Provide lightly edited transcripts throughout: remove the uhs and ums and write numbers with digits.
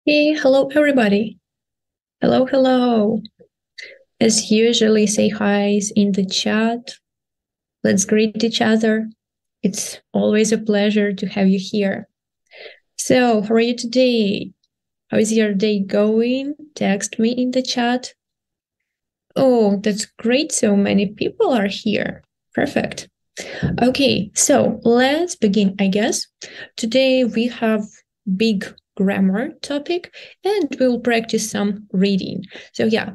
Hey, hello everybody. Hello, hello. As usually, say hi's in the chat. Let's greet each other. It's always a pleasure to have you here. So, how are you today? How is your day going? Text me in the chat. Oh, that's great. So many people are here. Perfect. Okay, so let's begin, I guess. Today we have big grammar topic and we'll practice some reading. So yeah,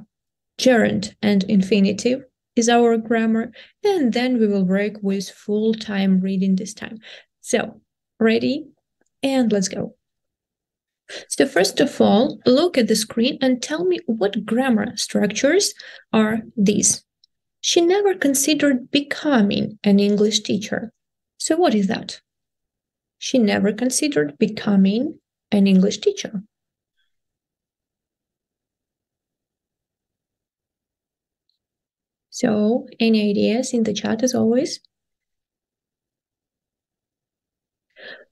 gerund and infinitive is our grammar, and then we will work with full-time reading this time. So ready? And let's go. So first of all, look at the screen and tell me what grammar structures are these. She never considered becoming an English teacher. So what is that? She never considered becoming an English teacher. So, any ideas in the chat as always?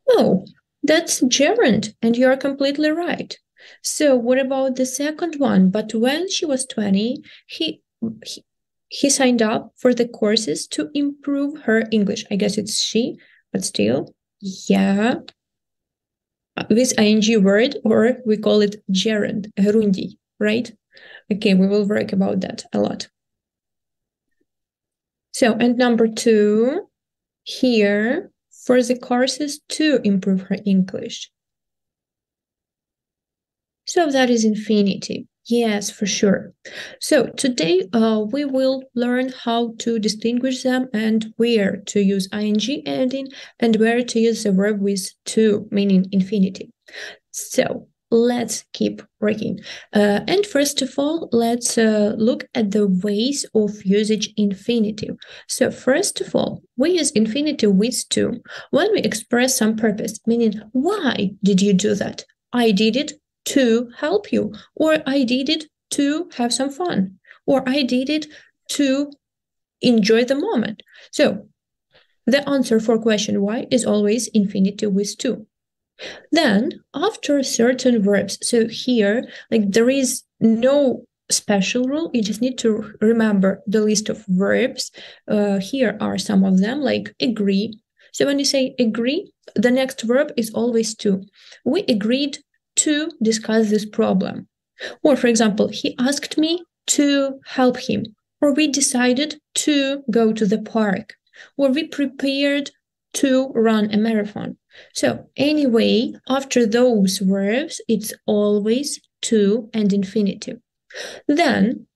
Oh, that's gerund, and you are completely right. So what about the second one? But when she was 20, he signed up for the courses to improve her English. I guess it's she, but still, yeah. With ing word, or we call it gerund, gerundi, right? Okay, we will work about that a lot. So, and number two, here, for the courses to improve her English. So that is infinitive. Yes, for sure. So today we will learn how to distinguish them and where to use ing ending and where to use the verb with to, meaning infinitive. So let's keep working. And first of all, let's look at the ways of usage infinitive. So first of all, we use infinitive with to when we express some purpose, meaning why did you do that? I did it to help you, or I did it to have some fun, or I did it to enjoy the moment. So the answer for question why is always infinitive with to. Then after certain verbs, so here, like there is no special rule, you just need to remember the list of verbs. Here are some of them, like agree. So when you say agree, the next verb is always to. We agreed to discuss this problem. Or for example, he asked me to help him, or we decided to go to the park, or we prepared to run a marathon. So anyway, after those verbs, it's always to and infinitive. Then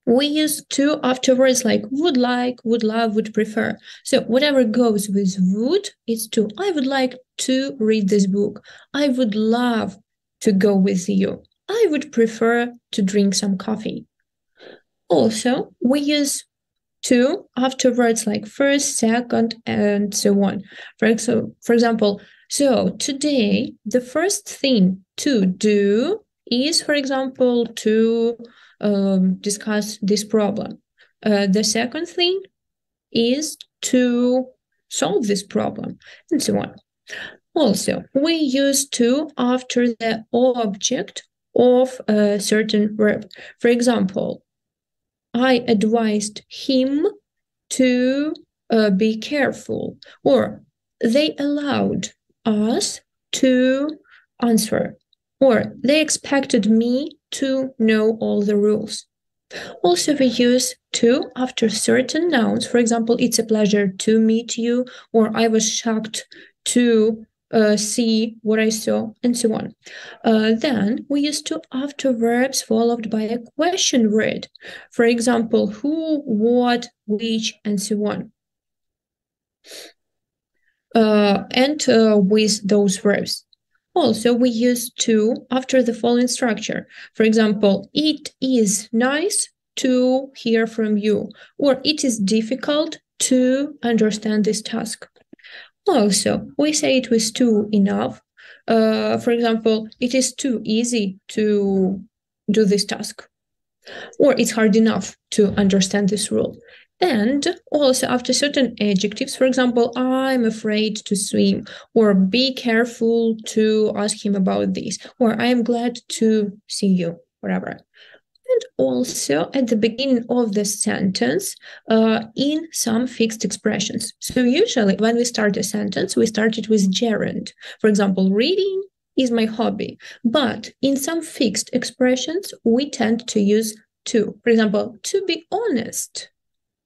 we use to after words like would like, would love, would prefer. So whatever goes with would, it's to. I would like to read this book. I would love to go with you. I would prefer to drink some coffee. Also, we use to after words like first, second, and so on. For example, so today, the first thing to do is, for example, to discuss this problem. The second thing is to solve this problem, and so on. Also, we use to after the object of a certain verb. For example, I advised him to be careful, or they allowed us to answer, or they expected me to know all the rules. Also, we use to after certain nouns. For example, it's a pleasure to meet you, or I was shocked to see what I saw, and so on. Then we use to after verbs followed by a question word. For example, who, what, which, and so on. With those verbs. Also, we use to after the following structure. For example, it is nice to hear from you, or it is difficult to understand this task. Also, we say it with to enough. For example, it is too easy to do this task. or it's hard enough to understand this rule. And also after certain adjectives, for example, I'm afraid to swim, or be careful to ask him about this, or I am glad to see you, whatever. And also at the beginning of the sentence, in some fixed expressions. So usually when we start a sentence, we start it with gerund. For example, reading is my hobby. But in some fixed expressions, we tend to use to. For example, to be honest.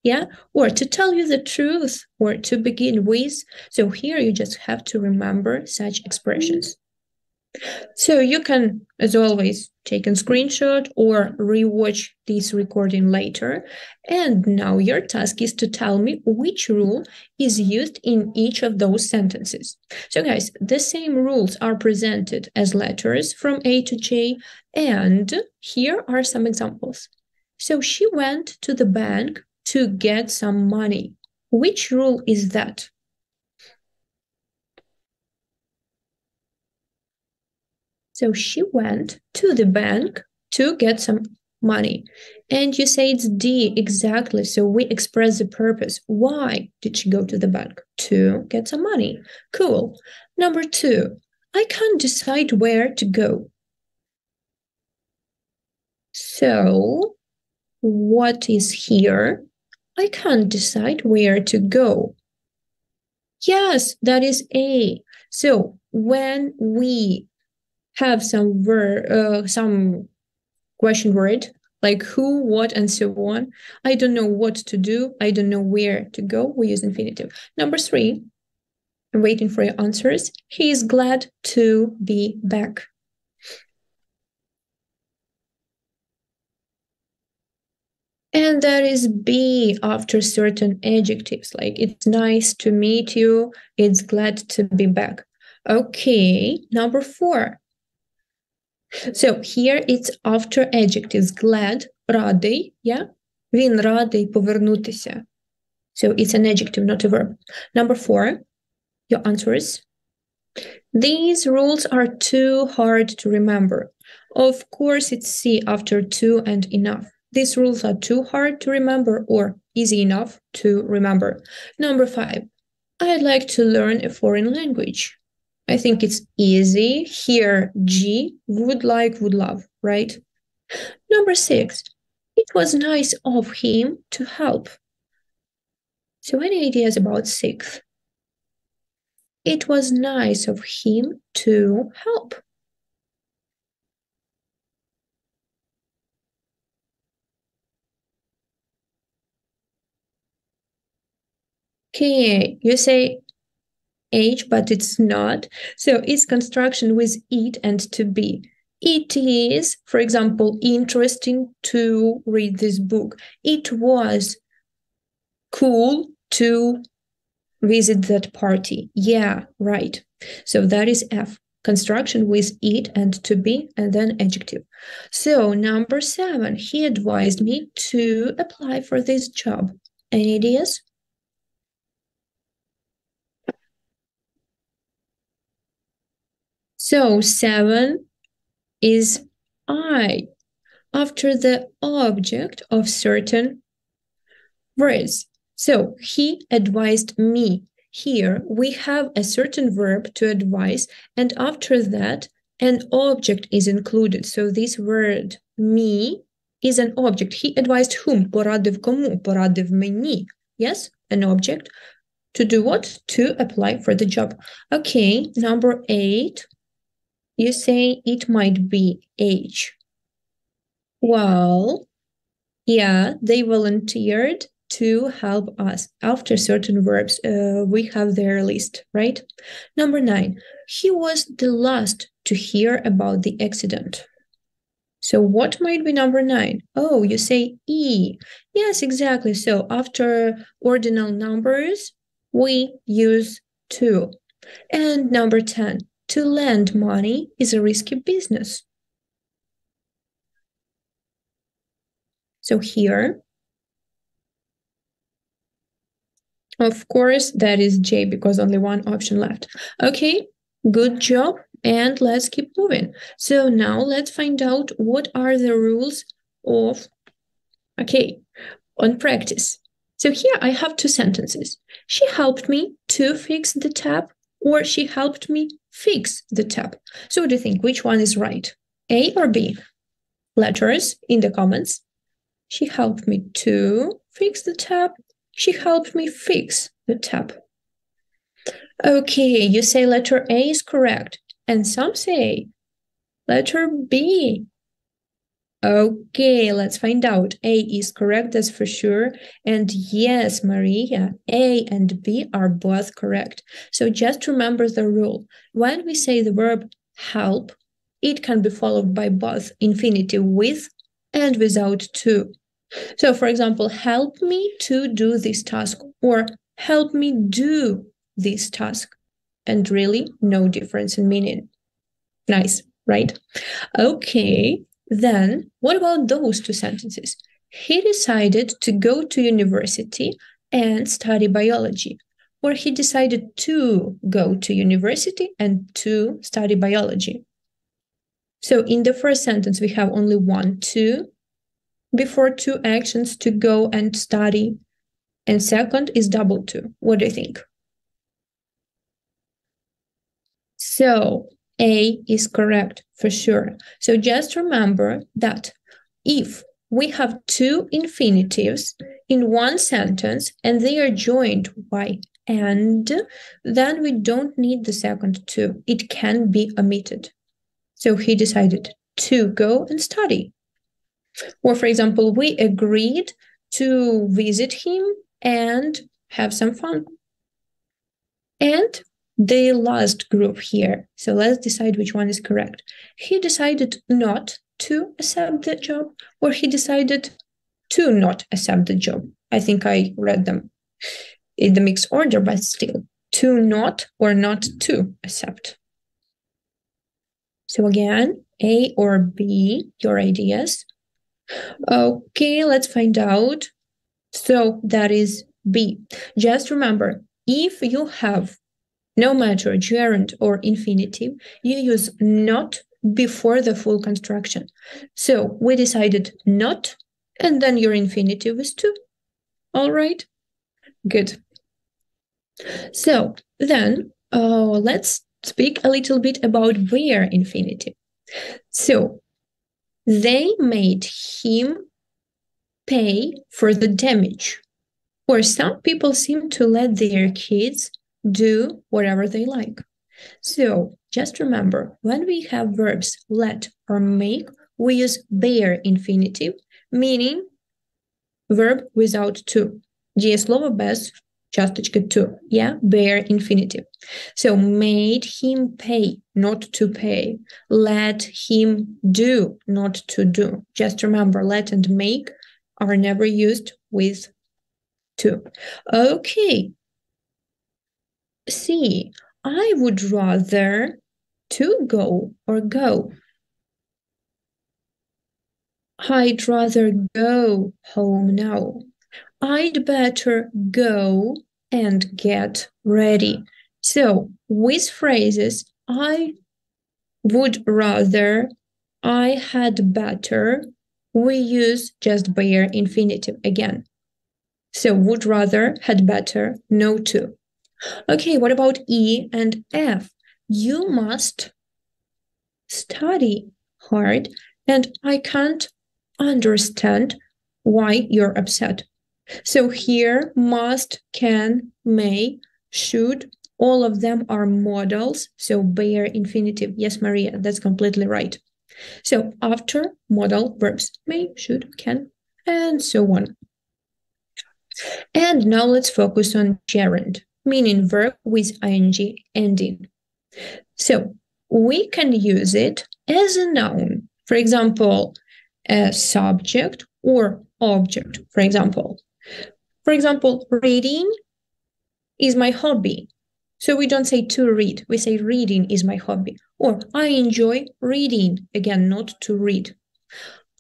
Yeah, or to tell you the truth, or to begin with. So here you just have to remember such expressions. So you can, as always, take a screenshot or rewatch this recording later. And now your task is to tell me which rule is used in each of those sentences. So guys, the same rules are presented as letters from A to J. And here are some examples. So she went to the bank to get some money. Which rule is that? So she went to the bank to get some money. And you say it's D, exactly. So we express the purpose. Why did she go to the bank? To get some money. Cool. Number 2, I can't decide where to go. So what is here? I can't decide where to go. Yes, that is A. So when we have some question word like who, what, and so on, I don't know what to do, I don't know where to go, we use infinitive. Number 3, I'm waiting for your answers. He is glad to be back. And that is B after certain adjectives, like it's nice to meet you, it's glad to be back. Okay, number 4. So here it's after adjectives. Glad, радий, yeah? Він радий повернутися. So it's an adjective, not a verb. Number 4, your answers. These rules are too hard to remember. Of course, it's C after to and enough. These rules are too hard to remember or easy enough to remember. Number 5, I'd like to learn a foreign language. I think it's easy. Here, G, would like, would love, right? Number 6, it was nice of him to help. So any ideas about 6? It was nice of him to help. Okay, you say H, but it's not. So it's construction with it and to be. It is, for example, interesting to read this book. It was cool to visit that party. Yeah, right. So that is F. Construction with it and to be, and then adjective. So number 7, he advised me to apply for this job. Any ideas? So 7 is I, after the object of certain words. So he advised me. Here we have a certain verb to advise, and after that an object is included. So this word me is an object. He advised whom? Порадив кому? Порадив мені. Yes, an object. To do what? To apply for the job. Okay, number 8. You say it might be H. Well, yeah, they volunteered to help us. After certain verbs, we have their list, right? Number 9, he was the last to hear about the accident. So what might be number 9? Oh, you say E. Yes, exactly. So after ordinal numbers, we use to. And number 10, to lend money is a risky business. So here, of course, that is J because only one option left. Okay, good job. And let's keep moving. So now let's find out what are the rules of, okay, on practice. So here I have two sentences. She helped me to fix the tap, or she helped me fix the tap. So what do you think? Which one is right? A or B? Letters in the comments. She helped me to fix the tap. She helped me fix the tap. Okay, you say letter A is correct, and some say letter B. Okay, let's find out. A is correct, that's for sure. And yes, Maria, A and B are both correct. So just remember the rule. When we say the verb help, it can be followed by both infinitive with and without to. So, for example, help me to do this task, or help me do this task. And really, no difference in meaning. Nice, right? Okay. Then, what about those two sentences? He decided to go to university and study biology, or he decided to go to university and to study biology. So in the first sentence, we have only one to before two actions, to go and study, and second is double to. What do you think? So A is correct for sure. So just remember that if we have two infinitives in one sentence and they are joined by and, then we don't need the second to. It can be omitted. So he decided to go and study. Or for example, we agreed to visit him and have some fun. And the last group here. So let's decide which one is correct. He decided not to accept the job, or he decided to not accept the job. I think I read them in the mixed order, but still, to not or not to accept. So again, A or B, your ideas. Okay, let's find out. So that is B. Just remember, if you have no matter gerund or infinitive, you use not before the full construction. So we decided not, and then your infinitive is to. All right, good. So then let's speak a little bit about their infinitive. So they made him pay for the damage. Or some people seem to let their kids do whatever they like. So just remember, when we have verbs let or make, we use bare infinitive, meaning verb without to. Дієслово без часточки to. Yeah, bare infinitive. So made him pay, not to pay. Let him do, not to do. Just remember, let and make are never used with to. Okay. C. I would rather to go or go. I'd rather go home now. I'd better go and get ready. So with phrases, I would rather, I had better, we use just bare infinitive again. So would rather, had better, no to. Okay, what about E and F? You must study hard, and I can't understand why you're upset. So here, must, can, may, should, all of them are modals, so bare infinitive. Yes, Maria, that's completely right. So after modal verbs, may, should, can, and so on. And now let's focus on gerund, meaning verb with ing ending. So we can use it as a noun, for example, a subject or object, for example. For example, reading is my hobby. So we don't say to read, we say reading is my hobby. Or I enjoy reading, again, not to read.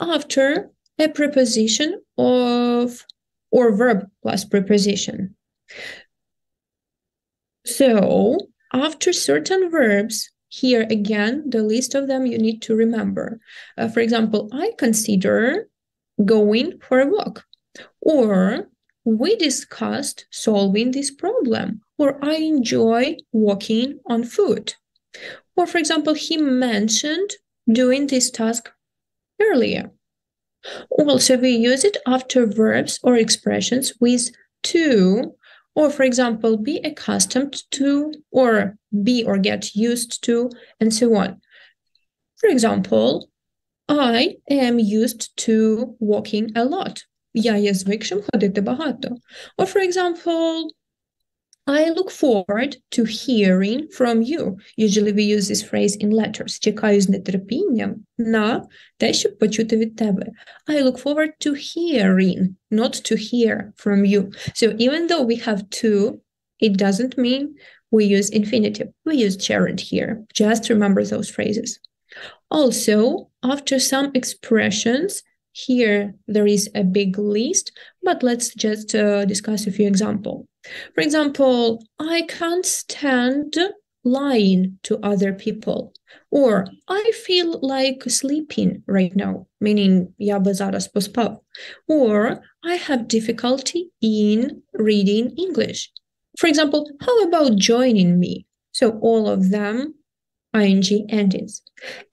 After a preposition of, or verb plus preposition. So after certain verbs, here again, the list of them you need to remember. For example, I consider going for a walk. Or we discussed solving this problem. Or I enjoy walking on foot. Or, for example, he mentioned doing this task earlier. Also, we use it after verbs or expressions with to, or, for example, be accustomed to, or be or get used to, and so on. For example, I am used to walking a lot. Я є звикшим ходити багато. Or, for example, I look forward to hearing from you. Usually we use this phrase in letters. Чекаю з нетерпінням на те, щоб почути від тебе. I look forward to hearing, not to hear from you. So even though we have to, it doesn't mean we use infinitive. We use gerund here. Just remember those phrases. Also, after some expressions, here there is a big list, but let's just discuss a few examples. For example, I can't stand lying to other people. Or I feel like sleeping right now, meaning я би зараз поспав. Or I have difficulty in reading English. For example, how about joining me? So all of them ing endings.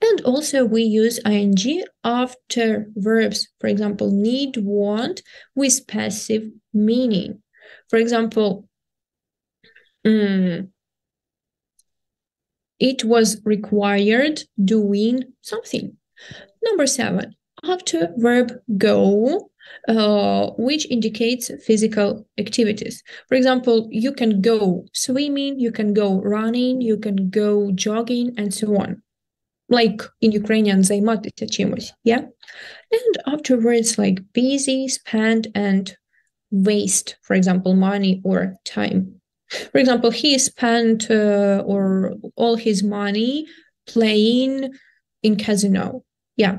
And also we use ing after verbs, for example, need, want, with passive meaning. For example, it was required doing something. Number 7, after verb go, which indicates physical activities. For example, you can go swimming, you can go running, you can go jogging, and so on. Like in Ukrainian, займатися чимось, yeah? And after words like busy, spend, and waste, for example, money or time. For example, he spent or all his money playing in casino. Yeah.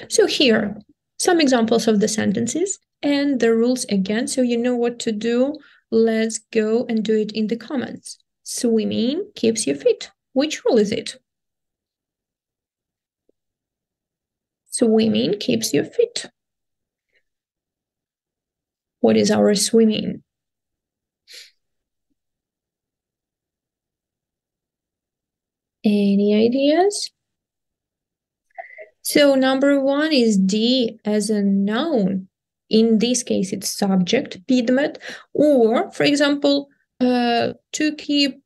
So here, some examples of the sentences and the rules again, so you know what to do. Let's go and do it in the comments. Swimming keeps you fit. Which rule is it? Swimming keeps you fit. What is our swimming? Any ideas? So number 1 is D as a noun. In this case, it's subject, предмет, or, for example, to keep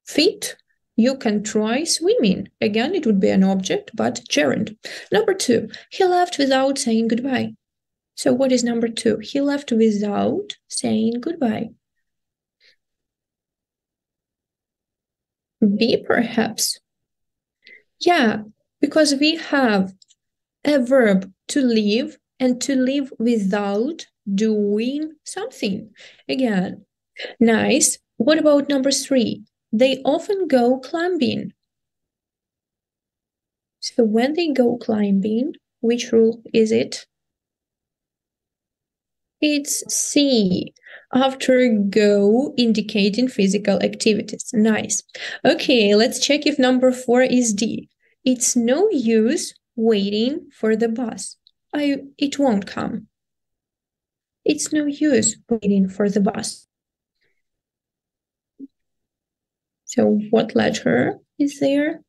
fit, you can try swimming. Again, it would be an object, but gerund. Number 2, he left without saying goodbye. So what is number 2? He left without saying goodbye. B, perhaps. Yeah, because we have a verb to leave and to leave without doing something. Again, nice. What about number 3? They often go climbing. So when they go climbing, which rule is it? It's C, after go indicating physical activities. Nice. Okay, let's check if number 4 is D. It's no use waiting for the bus. It won't come. It's no use waiting for the bus. So what letter is there?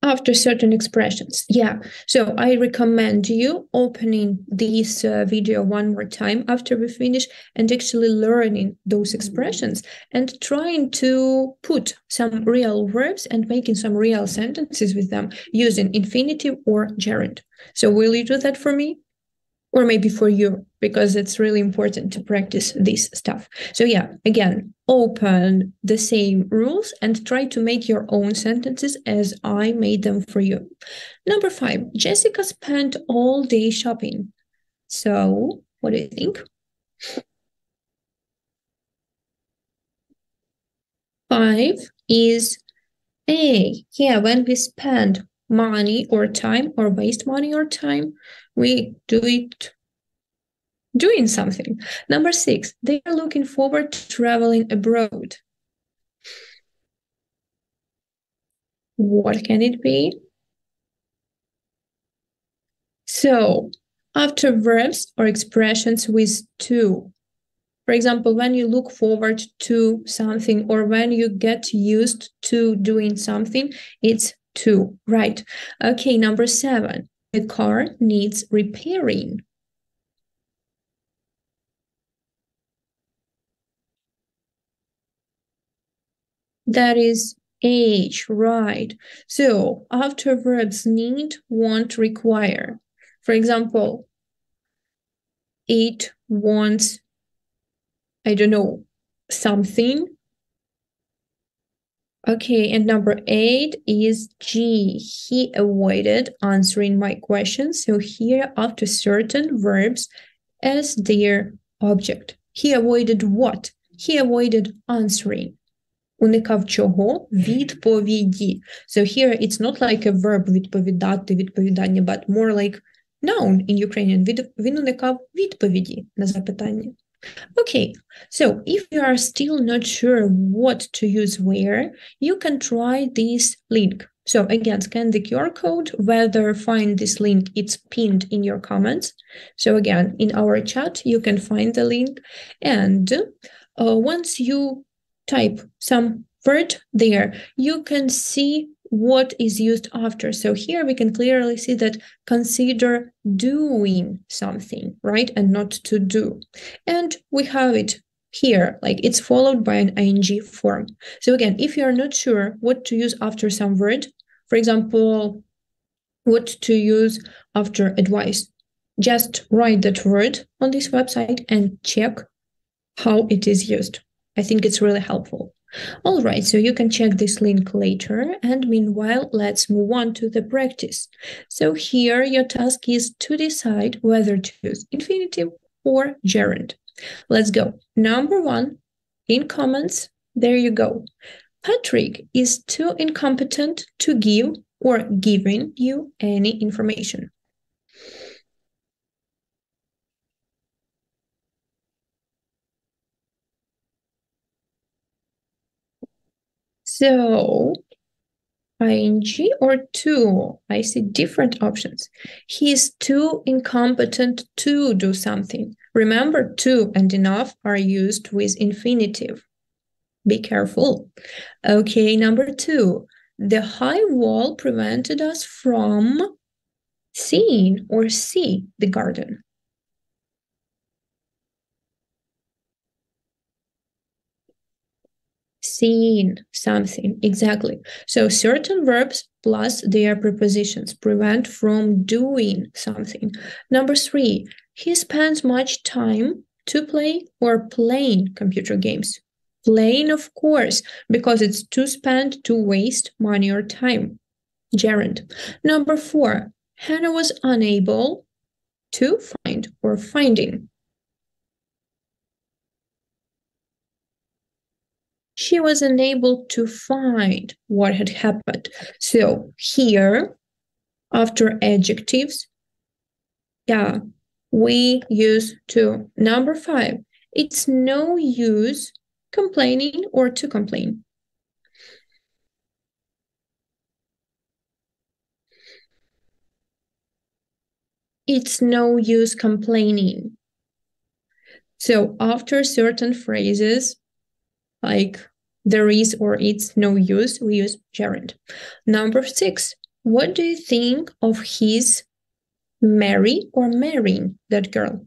After certain expressions. Yeah, so I recommend you opening this video one more time after we finish and actually learning those expressions and trying to put some real verbs and making some real sentences with them using infinitive or gerund. So will you do that for me? Or maybe for you, because it's really important to practice this stuff. So yeah, again, open the same rules and try to make your own sentences as I made them for you. Number 5, Jessica spent all day shopping. So what do you think? 5 is A. Yeah, when we spend money or time or waste money or time, we do it doing something. Number 6, they are looking forward to traveling abroad. What can it be? So, after verbs or expressions with to. For example, when you look forward to something or when you get used to doing something, it's to, right? Okay, number 7. The car needs repairing. That is H, right? So after verbs need, want, require. For example, it wants, I don't know, something. Okay, and number 8 is G. He avoided answering my question. So here, after certain verbs as their object. He avoided what? He avoided answering. Уникав чого? Відповіді. So here it's not like a verb відповідати, відповідання, but more like noun in Ukrainian. Він уникав відповіді на запитання. Okay, so if you are still not sure what to use where, you can try this link. So again, scan the QR code, whether find this link, it's pinned in your comments. So again, in our chat, you can find the link. And once you type some word there, you can see what is used after. So here we can clearly see that consider doing something, right? And not to do. And we have it here, like it's followed by an ing form. So again, if you are not sure what to use after some word, for example, what to use after advice, just write that word on this website and check how it is used. I think it's really helpful. All right, so you can check this link later. And meanwhile, let's move on to the practice. So here your task is to decide whether to use infinitive or gerund. Let's go. Number 1, in comments, there you go. Patrick is too incompetent to give or giving you any information. So, ing or to? I see different options. He is too incompetent to do something. Remember, to and enough are used with infinitive. Be careful. Okay, number 2. The high wall prevented us from seeing or see the garden. Seeing something, exactly. So certain verbs plus their prepositions prevent from doing something. Number 3, he spends much time to play or playing computer games. Playing, of course, because it's to spend, to waste money or time. Gerund. Number 4, Hannah was unable to find or finding. She was unable to find what had happened. So here, after adjectives, we use to. Number 5, it's no use complaining or to complain. It's no use complaining. So after certain phrases, like there is or it's no use, we use gerund. Number 6, what do you think of his marry or marrying that girl?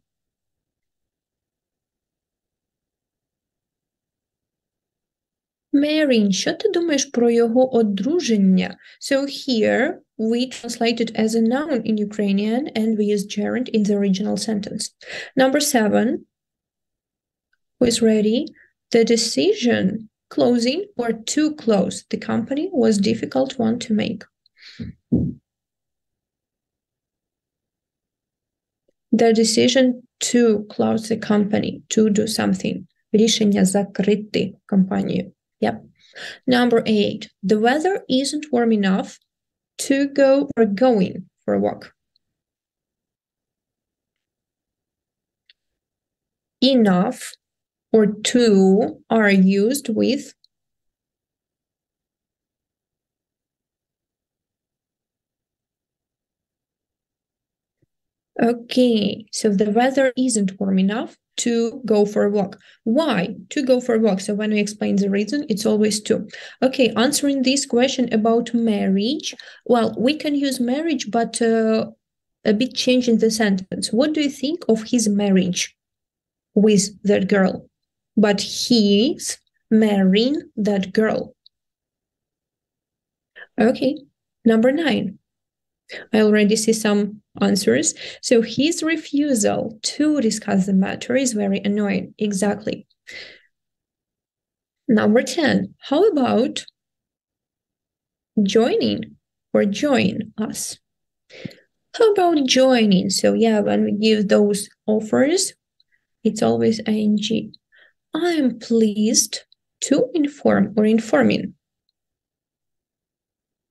Marrying. Що ти думаєш про його одруження? So here we translate it as a noun in Ukrainian and we use gerund in the original sentence. Number 7, who is ready? The decision closing or to close the company was a difficult one to make. The decision to close the company, to do something. Рішення закрити компанію. Yep. Number 8. The weather isn't warm enough to go or going for a walk. Enough or to are used with Okay, so the weather isn't warm enough to go for a walk. Why? To go for a walk. So when we explain the reason, it's always to. Okay, answering this question about marriage. Well, we can use marriage, but a bit change in the sentence. What do you think of his marriage with that girl? But he's marrying that girl. Okay, number 9. I already see some answers. So his refusal to discuss the matter is very annoying. Exactly. Number 10. How about joining or join us? How about joining? So yeah, when we give those offers, it's always ing. I am pleased to inform or informing.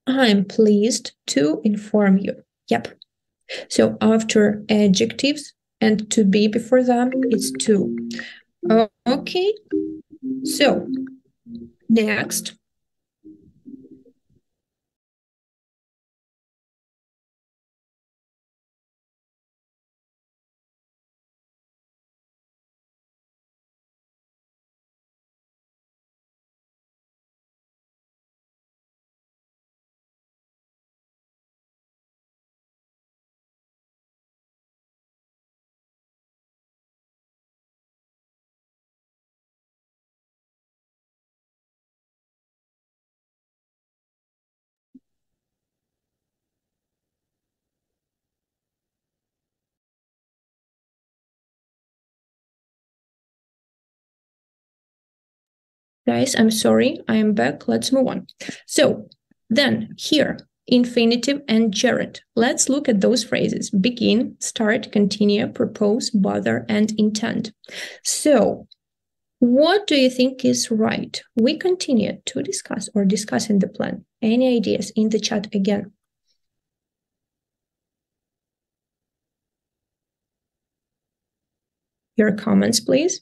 I'm pleased to inform you. Yep. So after adjectives and to be before them, it's to. Okay. So next. Guys, I'm sorry, I am back. Let's move on. So then here, infinitive and gerund. Let's look at those phrases. Begin, start, continue, propose, bother, and intend. So what do you think is right? We continue to discuss or discussing the plan. Any ideas in the chat again? Your comments, please.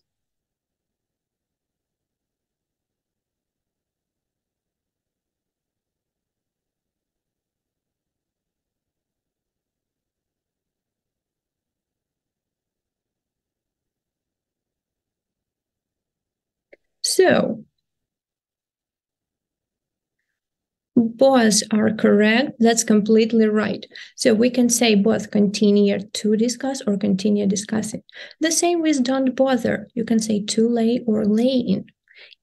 So both are correct. That's completely right. So we can say both continue to discuss or continue discussing. The same with don't bother. You can say to lay or laying.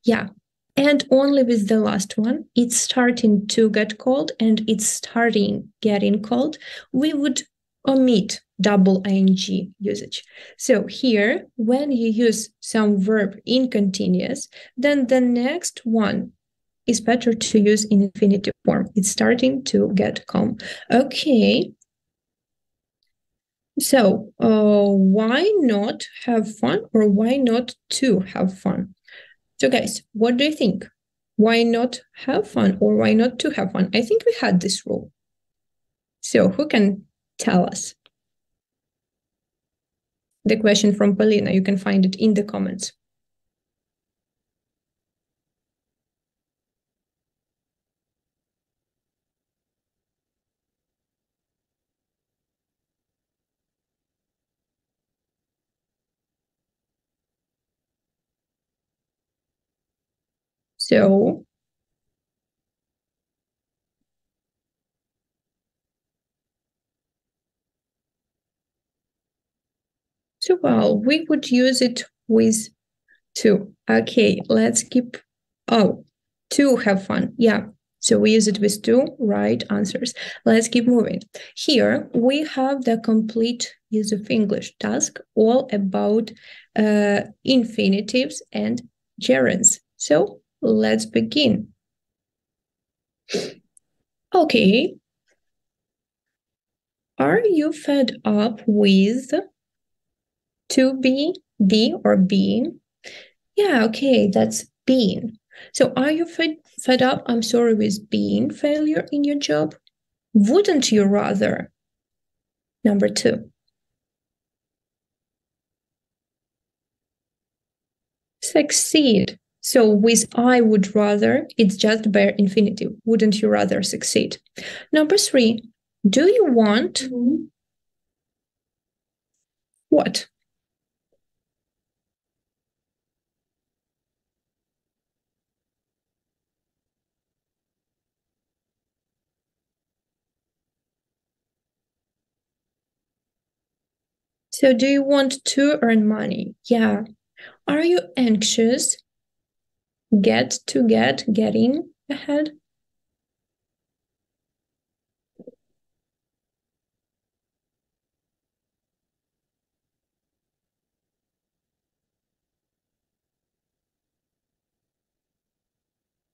Yeah. And only with the last one, it's starting to get cold and it's starting getting cold, we would omit double ing usage. So here, when you use some verb in continuous, then the next one is better to use in infinitive form. It's starting to get calm. Okay. So why not have fun or why not to have fun? So guys, what do you think? Why not have fun or why not to have fun? I think we had this rule. So who can tell us? The question from Polina, you can find it in the comments. So well, we would use it with to. Okay, let's keep, to have fun. Yeah, so we use it with two right answers. Let's keep moving. Here we have the complete use of English task, all about infinitives and gerunds. So let's begin. Okay. Are you fed up with to be or being? Yeah, okay, that's being. So are you fed up, I'm sorry, with being failure in your job? Wouldn't you rather? Number 2. Succeed. So with I would rather, it's just bare infinitive. Wouldn't you rather succeed? Number 3. Do you want What? So do you want to earn money? Yeah. Are you anxious? Getting ahead?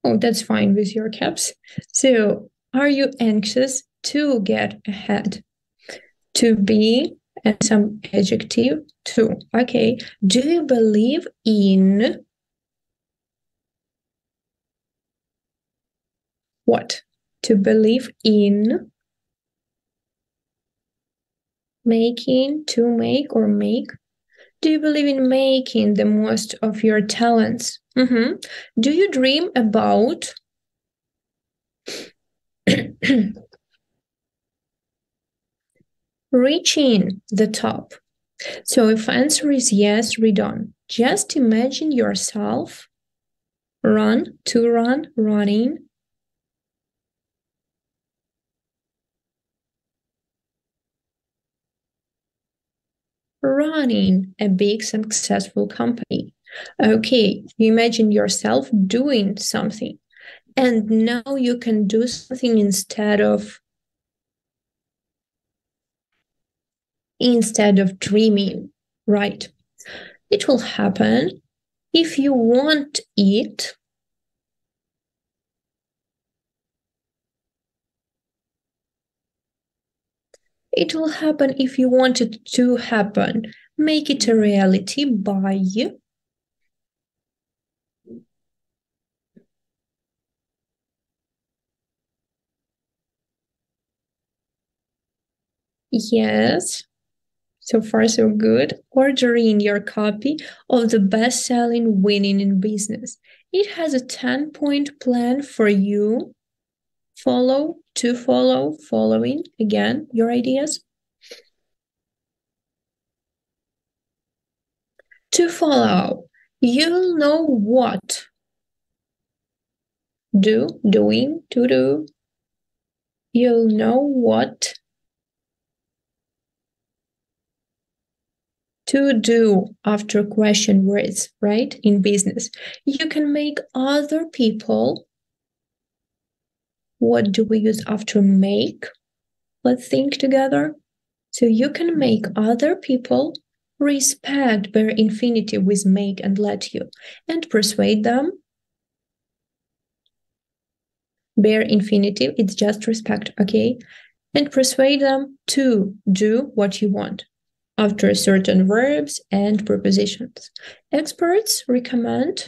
Oh, that's fine with your caps. So, are you anxious to get ahead? To be, and some adjective, to. Okay. Do you believe in what? To believe in making, to make or make. Do you believe in making the most of your talents? Do you dream about reaching the top? So if answer is yes, read on. Just imagine yourself running, running a big successful company. Okay, you imagine yourself doing something, and now you can do something instead of dreaming, right? It will happen if you want it. It will happen if you want it to happen. Make it a reality by yes, so far so good, ordering your copy of the best-selling Winning in Business. It has a 10-point plan for you. Following, again, your ideas. To follow, you'll know what. Doing, to do. You'll know what to do after question words, right? In business. You can make other people. What do we use after make? Let's think together. So you can make other people respect their infinitive with make and let you, and persuade them. Bare infinitive, it's just respect, okay? And persuade them to do what you want after certain verbs and prepositions. Experts recommend.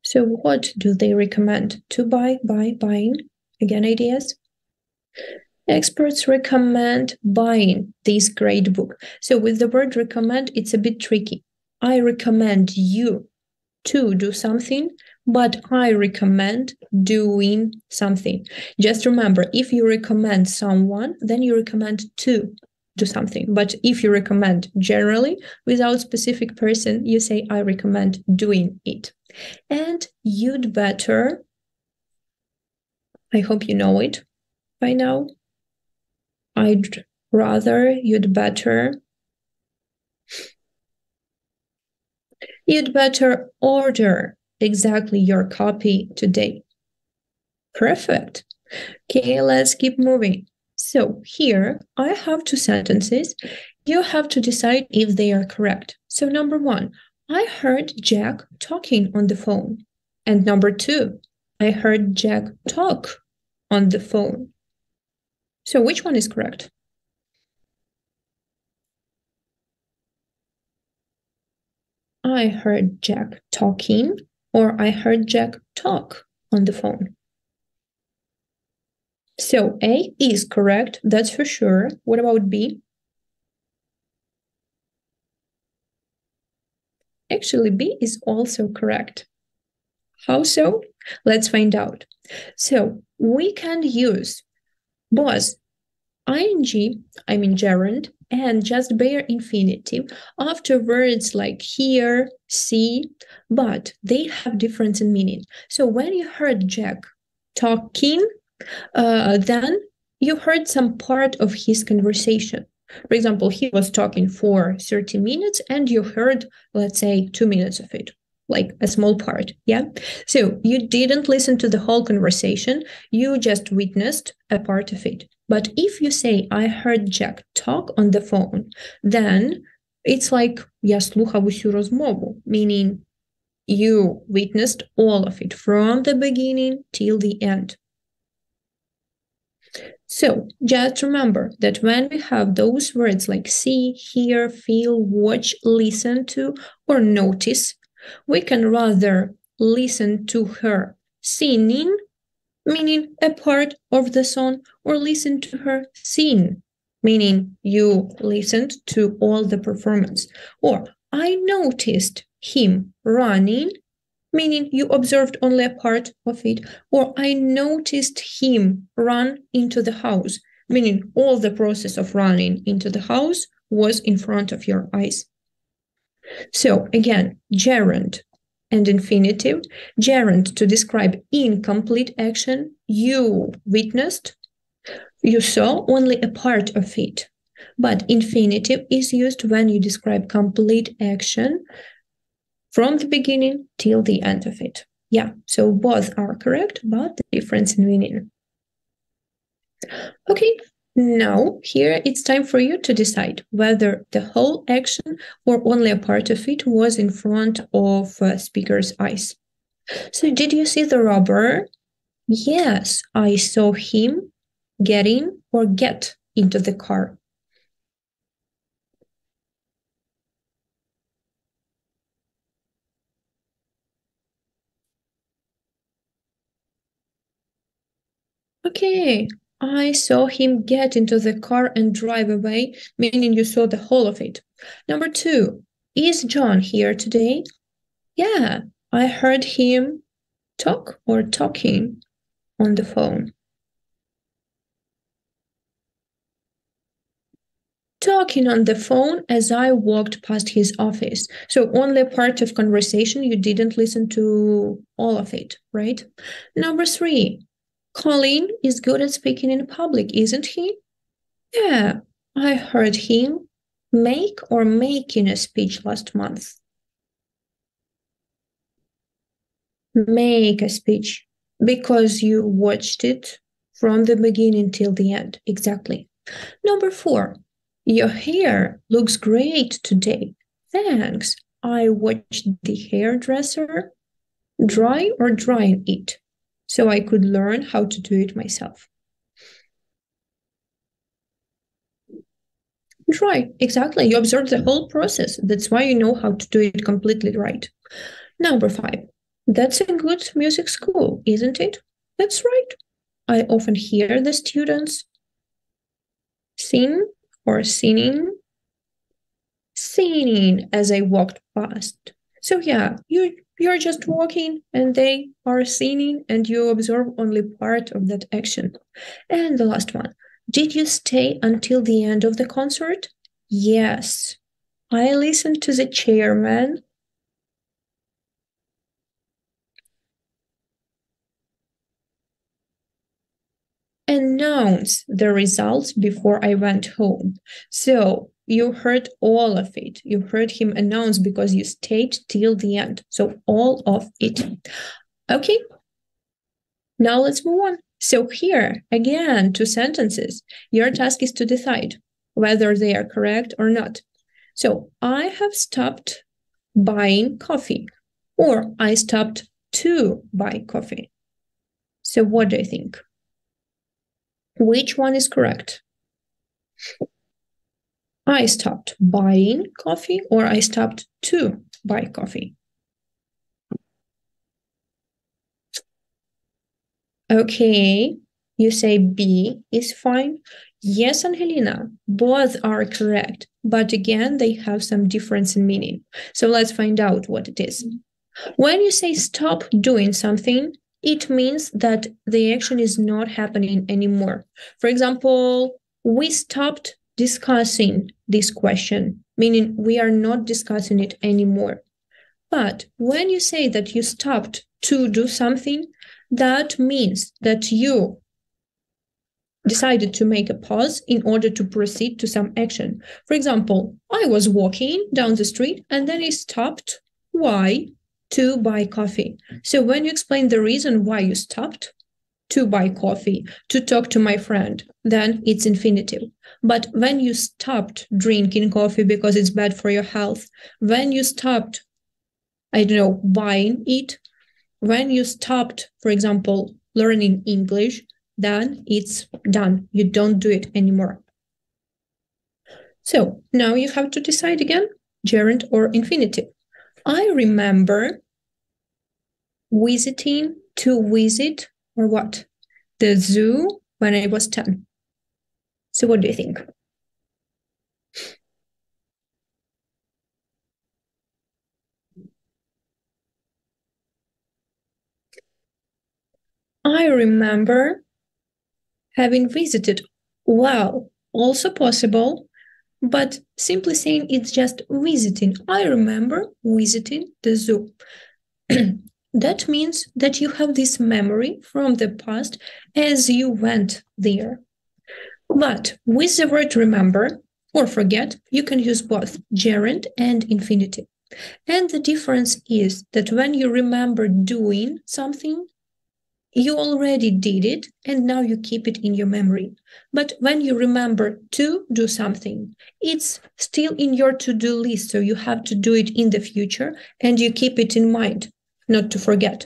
So what do they recommend? To buy, buying. Again, ideas. Experts recommend buying this great book. So with the word recommend, it's a bit tricky. I recommend you to do something, but I recommend doing something. Just remember, if you recommend someone, then you recommend to do something. But if you recommend generally, without specific person, you say, I recommend doing it. And you'd better, I hope you know it by now. I'd rather, you'd better order exactly your copy today. Perfect. Okay, let's keep moving. So here I have two sentences. You have to decide if they are correct. So number one, I heard Jack talking on the phone. And number two, I heard Jack talk on the phone. So which one is correct? I heard Jack talking, or I heard Jack talk on the phone. So A is correct, that's for sure. What about B? Actually, B is also correct. How so? Let's find out. So we can use both ing, I mean gerund, and just bare infinitive after words like hear, see, but they have difference in meaning. So when you heard Jack talking, then you heard some part of his conversation. For example, he was talking for 30 minutes and you heard, let's say, 2 minutes of it, like a small part, yeah? So you didn't listen to the whole conversation, you just witnessed a part of it. But if you say, I heard Jack talk on the phone, then it's like, я слухав усю розмову, meaning you witnessed all of it from the beginning till the end. So just remember that when we have those words like see, hear, feel, watch, listen to, or notice, we can rather listen to her singing, meaning a part of the song, or listen to her sing, meaning you listened to all the performance. Or I noticed him running, meaning you observed only a part of it. Or I noticed him run into the house, meaning all the process of running into the house was in front of your eyes. So again, gerund and infinitive. Gerund to describe incomplete action. You witnessed, you saw only a part of it. But infinitive is used when you describe complete action from the beginning till the end of it. Yeah, so both are correct, but the difference in meaning. Okay, now here it's time for you to decide whether the whole action or only a part of it was in front of speaker's eyes. So did you see the robber? Yes, I saw him get in or get into the car. Okay, I saw him get into the car and drive away, meaning you saw the whole of it. Number 2, is John here today? Yeah, I heard him talk or talking on the phone. Talking on the phone as I walked past his office. So only a part of conversation, you didn't listen to all of it, right? Number 3, Colin is good at speaking in public, isn't he? Yeah, I heard him make or making a speech last month. Make a speech, because you watched it from the beginning till the end. Exactly. Number 4, your hair looks great today. Thanks. I watched the hairdresser dry or drying it, so I could learn how to do it myself. Dry, exactly. You observed the whole process. That's why you know how to do it completely right. Number 5, that's a good music school, isn't it? That's right. I often hear the students sing or singing as I walked past. So yeah, you're just walking and they are singing and you observe only part of that action. And the last one, did you stay until the end of the concert? Yes, I listened to the chairman announce the results before I went home. So you heard all of it. You heard him announce because you stayed till the end. So all of it. Okay, now let's move on. So here, again, 2 sentences. Your task is to decide whether they are correct or not. So I have stopped buying coffee, or I stopped to buy coffee. So what do you think? Which one is correct? I stopped buying coffee or I stopped to buy coffee? Okay, you say B is fine. Yes, Angelina, both are correct, but again, they have some difference in meaning. So let's find out what it is. When you say stop doing something, it means that the action is not happening anymore. For example, we stopped discussing this question, meaning we are not discussing it anymore. But when you say that you stopped to do something, that means that you decided to make a pause in order to proceed to some action. For example, I was walking down the street and then I stopped. Why? To buy coffee. So when you explain the reason why you stopped, to buy coffee, to talk to my friend, then it's infinitive. But when you stopped drinking coffee because it's bad for your health, when you stopped, I don't know, buying it, when you stopped, for example, learning English, then it's done. You don't do it anymore. So now you have to decide again, gerund or infinitive. I remember visiting, to visit, or what? The zoo when I was 10. So what do you think? I remember having visited. Well, also possible, but simply saying it's just visiting. I remember visiting the zoo. That means that you have this memory from the past as you went there. But with the word remember or forget, you can use both gerund and infinitive. And the difference is that when you remember doing something, you already did it and now you keep it in your memory. But when you remember to do something, it's still in your to-do list, so you have to do it in the future and you keep it in mind, not to forget.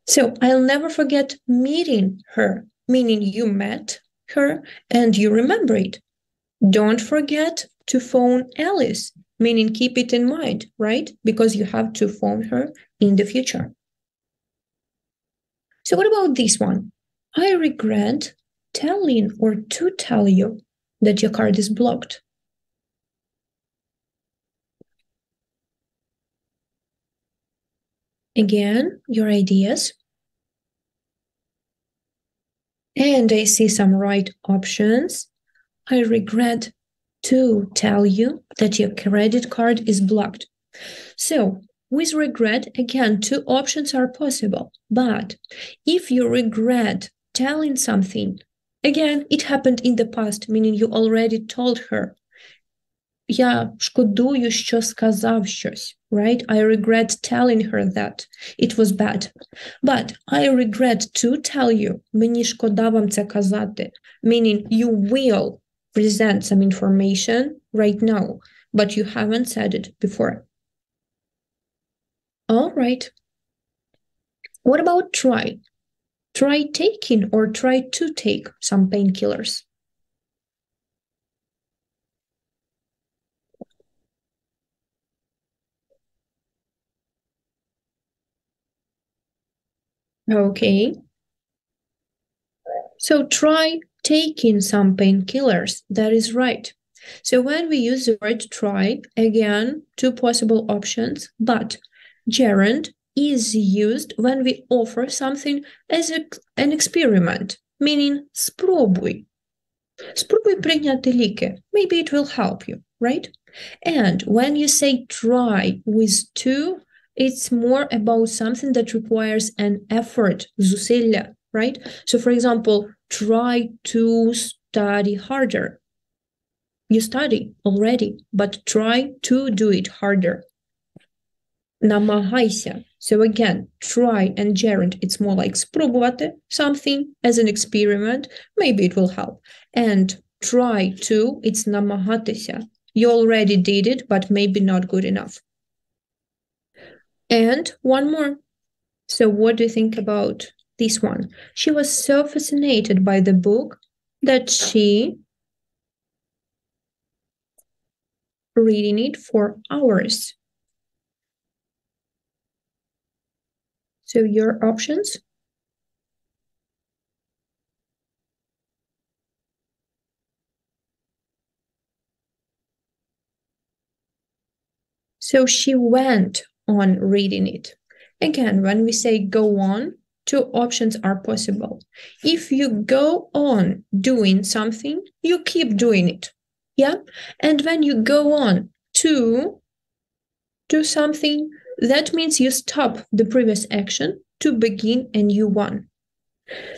So I'll never forget meeting her, meaning you met her and you remember it. Don't forget to phone Alice, meaning keep it in mind, right? Because you have to phone her in the future. So what about this one? I regret telling or to tell you that your card is blocked. Again, your ideas. And I see some right options. I regret to tell you that your credit card is blocked. So with regret, again, two options are possible. But if you regret telling something, again, it happened in the past, meaning you already told her. Я шкодую, що сказав щось, right? I regret telling her that it was bad. But I regret to tell you, мені шкода вам це казати, meaning you will present some information right now, but you haven't said it before. All right. What about try? Try taking or try to take some painkillers. Okay. So try taking some painkillers. That is right. So when we use the word try, again, two possible options, but gerund is used when we offer something as an experiment, meaning спробуй. Спробуй прийняти ліки. Maybe it will help you, right? And when you say try with to, it's more about something that requires an effort, зусилля, right? So for example, try to study harder. You study already, but try to do it harder. Намагайся. So again, try and gerund, it's more like спробувати something as an experiment. Maybe it will help. And try to, it's намагатися. You already did it, but maybe not good enough. And one more. So what do you think about this one? She was so fascinated by the book that she reading it for hours. So your options? So she went on reading it. Again, when we say go on, two options are possible. If you go on doing something, you keep doing it. Yeah? And when you go on to do something, that means you stop the previous action to begin a new one.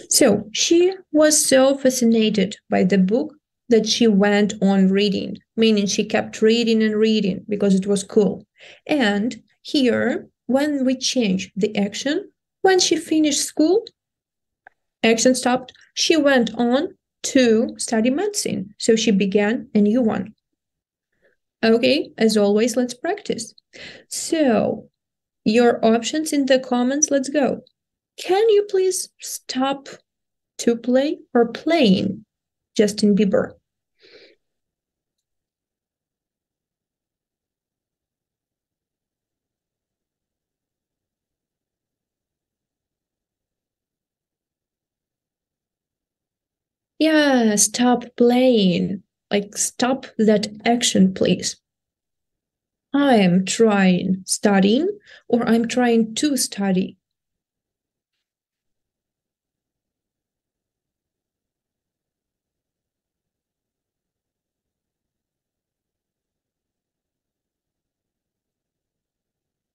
So she was so fascinated by the book that she went on reading, meaning she kept reading and reading because it was cool. And here, when we change the action, when she finished school, action stopped, she went on to study medicine. So she began a new one. Okay, as always, let's practice. So your options in the comments, let's go. Can you please stop to play or playing Justin Bieber? Yeah, stop playing. Like, stop that action, please. I am trying studying, or I'm trying to study.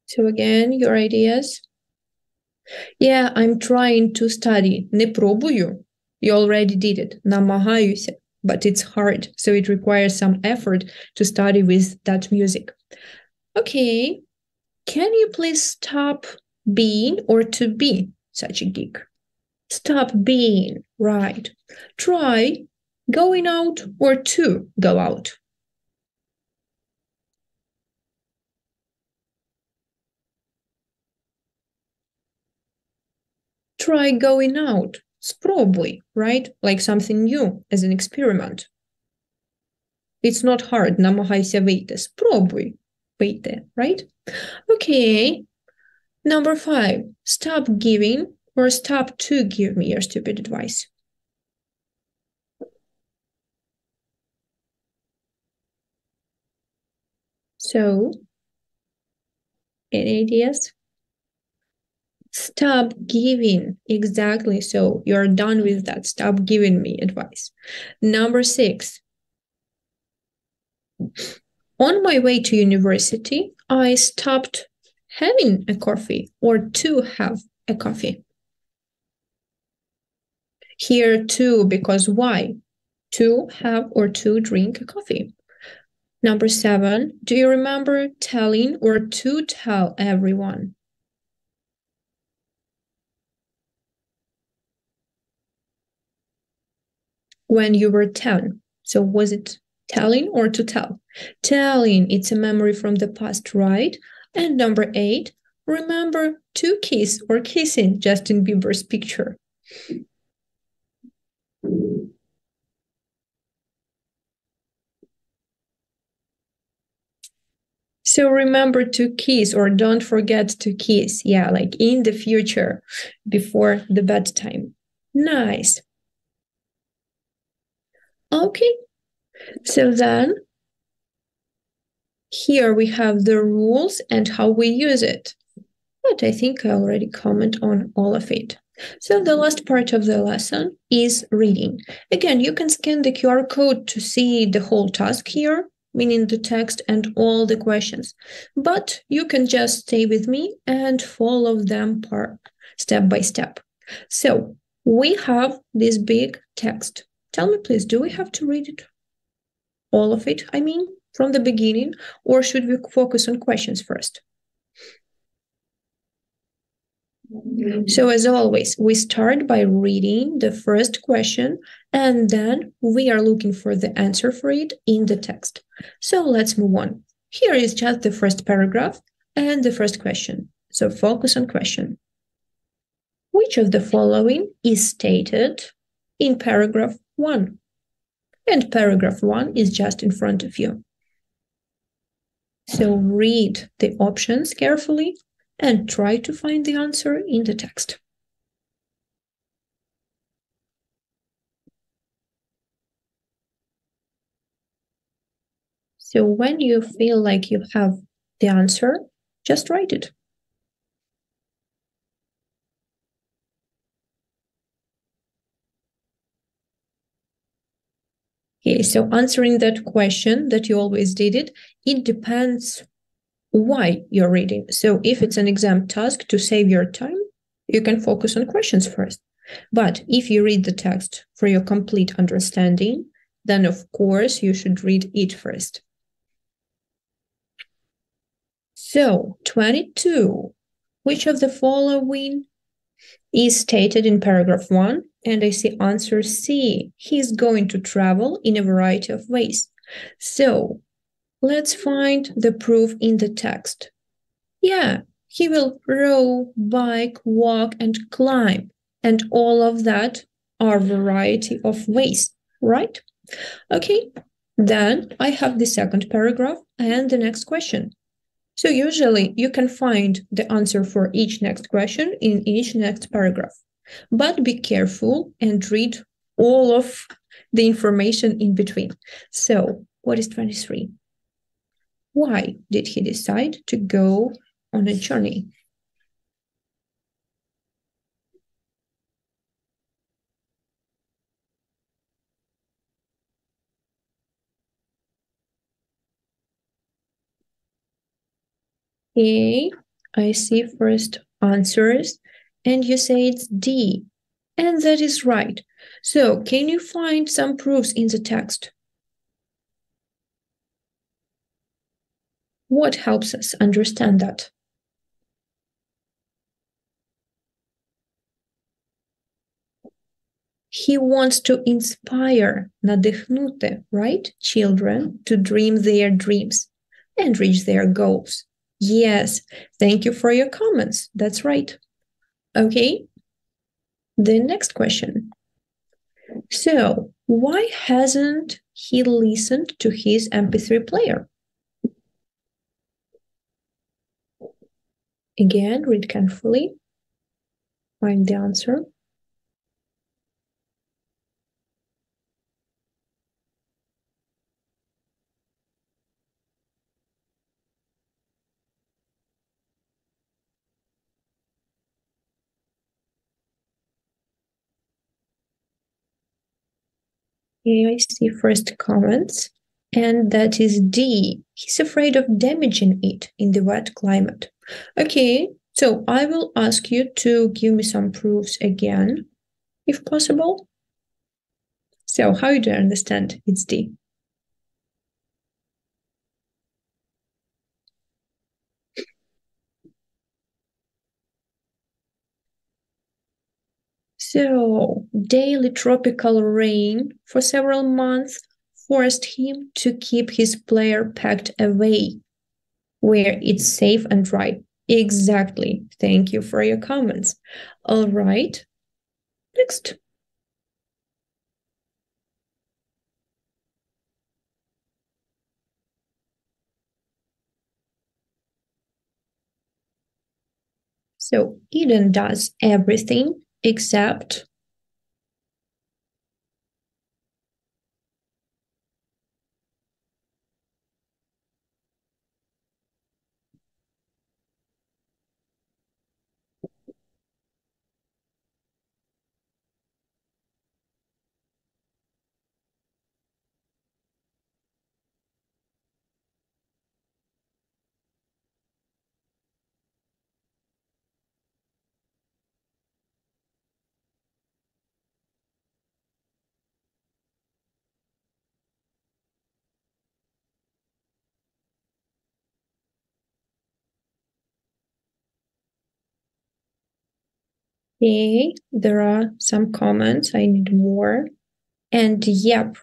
So again, your ideas. Yeah, I'm trying to study. Не пробую. You already did it. Намагаюся. But it's hard, so it requires some effort to study with that music. Okay, can you please stop being or to be such a geek? Stop being, right. Try going out or to go out. Try going out. Spróbuj, right? Like something new as an experiment. It's not hard. Намагайся вийти. Спробуй вийти, right? Okay. Number 5. Stop giving or stop to give me your stupid advice. So, any ideas? Stop giving. Exactly. So you're done with that. Stop giving me advice. Number 6. On my way to university, I stopped having a coffee or to have a coffee. Here to, because why? To have or to drink a coffee. Number 7. Do you remember telling or to tell everyone? When you were 10. So was it telling or to tell? Telling, it's a memory from the past, right? And number 8, remember to kiss or kissing Justin Bieber's picture. So remember to kiss or don't forget to kiss. Yeah, like in the future, before the bedtime. Nice. Okay, so then here we have the rules and how we use it. But I think I already comment on all of it. So the last part of the lesson is reading. Again, you can scan the QR code to see the whole task here, meaning the text and all the questions. But you can just stay with me and follow them step by step. So we have this big text. Tell me, please, do we have to read it? All of it, I mean, from the beginning, or should we focus on questions first? So as always, we start by reading the first question, and then we are looking for the answer for it in the text. So let's move on. Here is just the first paragraph and the first question. So focus on question. Which of the following is stated in paragraph 1? And paragraph 1 is just in front of you. So read the options carefully and try to find the answer in the text. So when you feel like you have the answer, just write it. Okay, so answering that question that you always did it depends why you're reading. So if it's an exam task to save your time, you can focus on questions first. But if you read the text for your complete understanding, then of course you should read it first. So 22, which of the following is stated in paragraph 1? And I see answer C. He's going to travel in a variety of ways. So let's find the proof in the text. Yeah, he will row, bike, walk, and climb. And all of that are variety of ways, right? Okay, then I have the second paragraph and the next question. So usually you can find the answer for each next question in each next paragraph. But be careful and read all of the information in between. So what is 23? Why did he decide to go on a journey? Okay, I see first answers, and you say it's D, and that is right. So can you find some proofs in the text? What helps us understand that? He wants to inspire, надихнути, right? Children to dream their dreams and reach their goals. Yes, thank you for your comments. That's right. Okay, the next question. So, why hasn't he listened to his MP3 player? Again, read carefully. Find the answer. Okay, I see first comments, and that is D. He's afraid of damaging it in the wet climate. Okay, so I will ask you to give me some proofs again, if possible. So how do you understand it's D? So, daily tropical rain for several months forced him to keep his player packed away, where it's safe and dry. Exactly. Thank you for your comments. All right. Next. So, Eden does everything except A. There are some comments. I need more. And yep,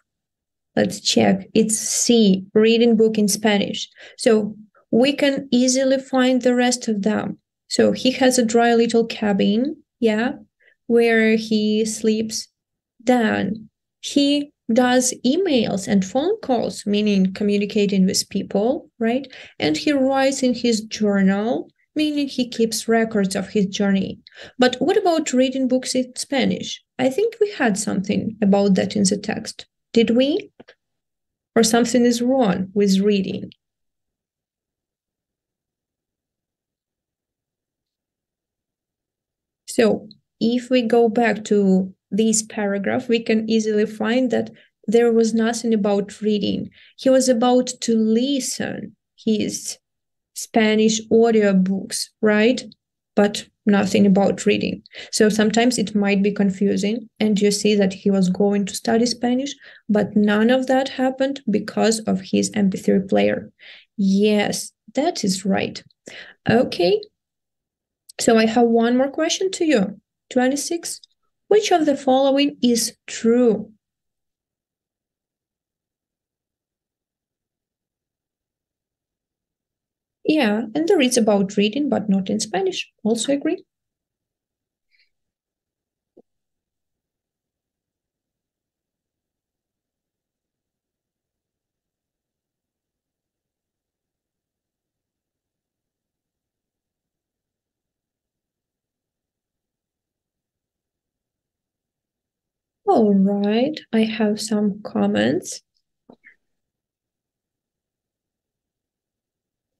let's check. It's C, reading book in Spanish. So we can easily find the rest of them. So he has a dry little cabin, yeah, where he sleeps. Then he does emails and phone calls, meaning communicating with people, right? And he writes in his journal, meaning he keeps records of his journey. But what about reading books in Spanish? I think we had something about that in the text. Did we? Or something is wrong with reading? So if we go back to this paragraph, we can easily find that there was nothing about reading. He was about to listen his Spanish audiobooks, right? But nothing about reading. So sometimes it might be confusing, and you see that he was going to study Spanish, but none of that happened because of his MP3 player. Yes, that is right. Okay, so I have one more question to you. 26. Which of the following is true? Yeah, and there is about reading, but not in Spanish. Also agree? All right, I have some comments.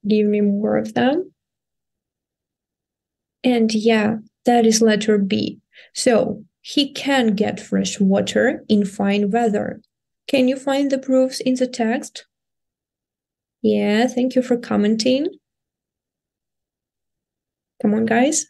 Give me more of them. And yeah, that is letter B. So he can get fresh water in fine weather. Can you find the proofs in the text? Yeah, thank you for commenting. Come on, guys.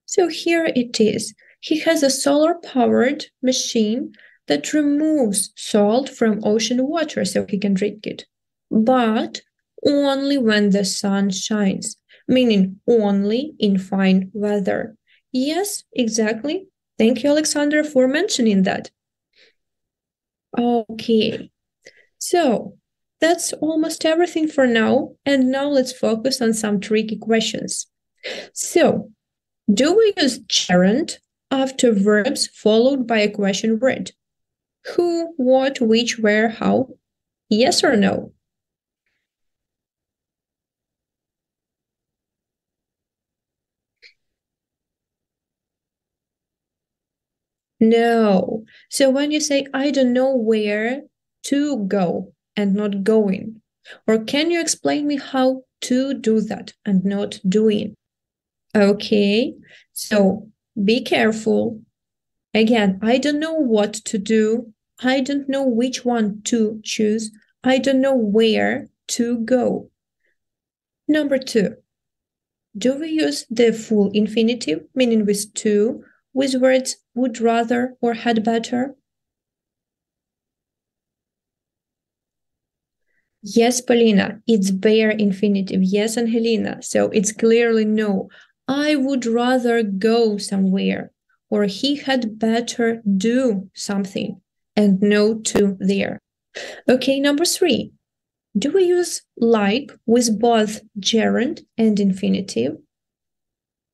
So here it is. He has a solar-powered machine that removes salt from ocean water so he can drink it. But only when the sun shines, meaning only in fine weather. Yes, exactly. Thank you, Alexander, for mentioning that. Okay, so that's almost everything for now. And now let's focus on some tricky questions. So, do we use gerund after verbs followed by a question word? Who, what, which, where, how? Yes or no? No. So when you say, I don't know where to go and not going, or can you explain me how to do that and not doing? Okay, so be careful. Again, I don't know what to do. I don't know which one to choose. I don't know where to go. Number 2, do we use the full infinitive, meaning with to, with words would rather or had better? Yes, Polina, it's bare infinitive. Yes, Angelina, so it's clearly no. I would rather go somewhere, or he had better do something, and no to there. Okay, number 3. Do we use like with both gerund and infinitive?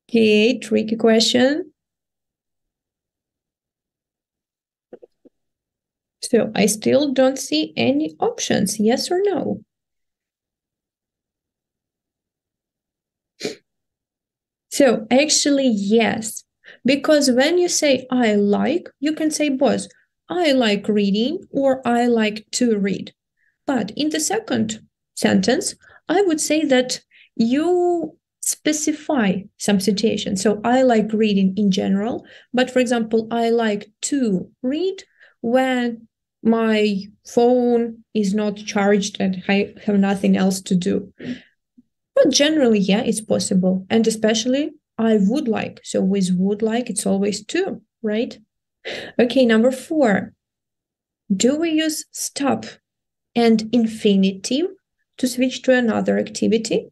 Okay, tricky question. So I still don't see any options, yes or no? So actually, yes, because when you say I like, you can say both. I like reading or I like to read. But in the second sentence, I would say that you specify some situation. So I like reading in general, but for example, I like to read when my phone is not charged and I have nothing else to do. But generally, yeah, it's possible. And especially I would like. So with would like, it's always to, right? Okay, number 4. Do we use stop and infinitive to switch to another activity?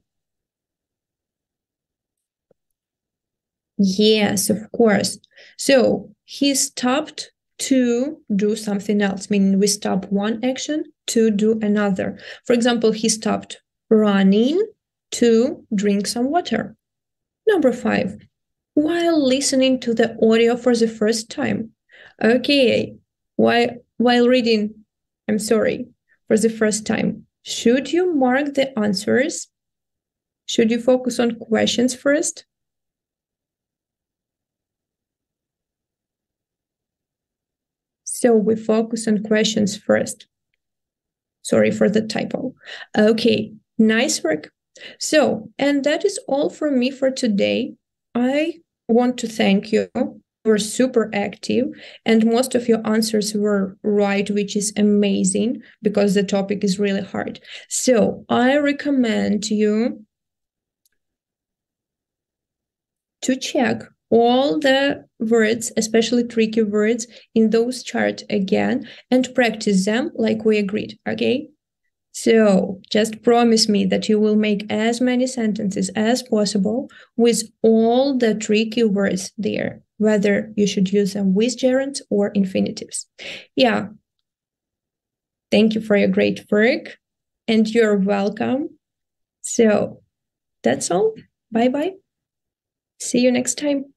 Yes, of course. So he stopped to do something else, meaning we stop one action to do another. For example, he stopped running to drink some water. Number 5, while listening to the audio for the first time. Okay, while reading, I'm sorry, for the first time, should you mark the answers? Should you focus on questions first? So we focus on questions first. Sorry for the typo. Okay, nice work. So, and that is all for me for today. I want to thank you. You were super active, and most of your answers were right, which is amazing because the topic is really hard. So I recommend you to check all the words, especially tricky words, in those charts again and practice them like we agreed, okay? So just promise me that you will make as many sentences as possible with all the tricky words there, whether you should use them with gerunds or infinitives. Yeah. Thank you for your great work, and you're welcome. So that's all. Bye-bye. See you next time.